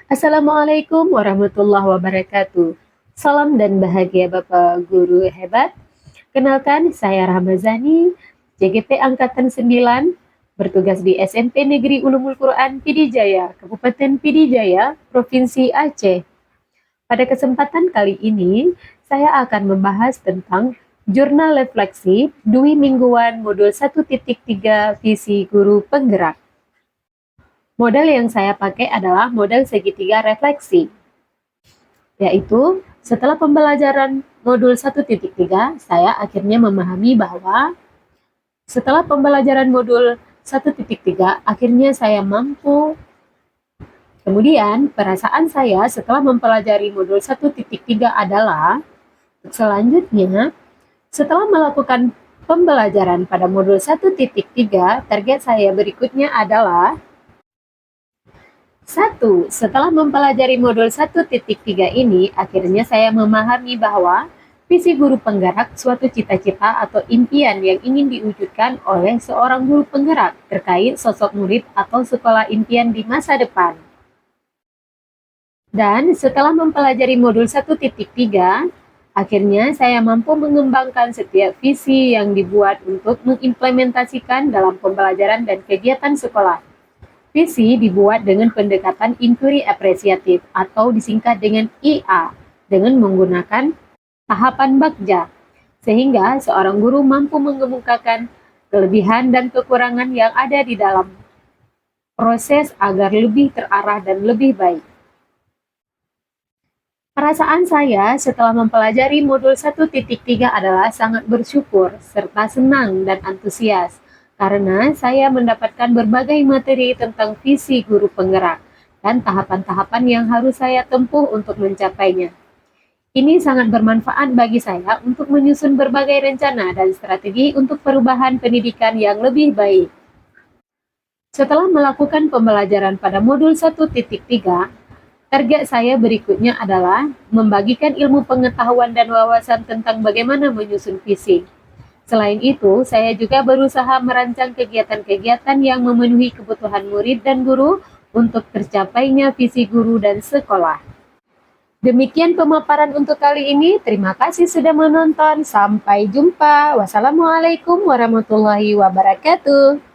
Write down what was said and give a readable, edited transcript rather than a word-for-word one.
Assalamualaikum warahmatullahi wabarakatuh. Salam dan bahagia Bapak Guru hebat. Kenalkan, saya Rahmazani, JGP Angkatan 9, bertugas di SMP Negeri Ulumul Quran Pidijaya, Kabupaten Pidijaya, Provinsi Aceh. Pada kesempatan kali ini, saya akan membahas tentang Jurnal Refleksi Dwi Mingguan Modul 1.3 Visi Guru Penggerak. Model yang saya pakai adalah model segitiga refleksi, yaitu setelah pembelajaran modul 1.3, saya akhirnya memahami bahwa setelah pembelajaran modul 1.3, akhirnya saya mampu. Kemudian, perasaan saya setelah mempelajari modul 1.3 adalah, selanjutnya, setelah melakukan pembelajaran pada modul 1.3, target saya berikutnya adalah 1. Setelah mempelajari modul 1.3 ini, akhirnya saya memahami bahwa visi guru penggerak suatu cita-cita atau impian yang ingin diwujudkan oleh seorang guru penggerak terkait sosok murid atau sekolah impian di masa depan. Dan setelah mempelajari modul 1.3, akhirnya saya mampu mengembangkan setiap visi yang dibuat untuk mengimplementasikan dalam pembelajaran dan kegiatan sekolah. Visi dibuat dengan pendekatan inquiry apresiatif atau disingkat dengan IA dengan menggunakan tahapan Bagja, sehingga seorang guru mampu mengemukakan kelebihan dan kekurangan yang ada di dalam proses agar lebih terarah dan lebih baik. Perasaan saya setelah mempelajari modul 1.3 adalah sangat bersyukur serta senang dan antusias karena saya mendapatkan berbagai materi tentang visi guru penggerak dan tahapan-tahapan yang harus saya tempuh untuk mencapainya. Ini sangat bermanfaat bagi saya untuk menyusun berbagai rencana dan strategi untuk perubahan pendidikan yang lebih baik. Setelah melakukan pembelajaran pada modul 1.3, target saya berikutnya adalah membagikan ilmu pengetahuan dan wawasan tentang bagaimana menyusun visi. Selain itu, saya juga berusaha merancang kegiatan-kegiatan yang memenuhi kebutuhan murid dan guru untuk tercapainya visi guru dan sekolah. Demikian pemaparan untuk kali ini. Terima kasih sudah menonton. Sampai jumpa. Wassalamualaikum warahmatullahi wabarakatuh.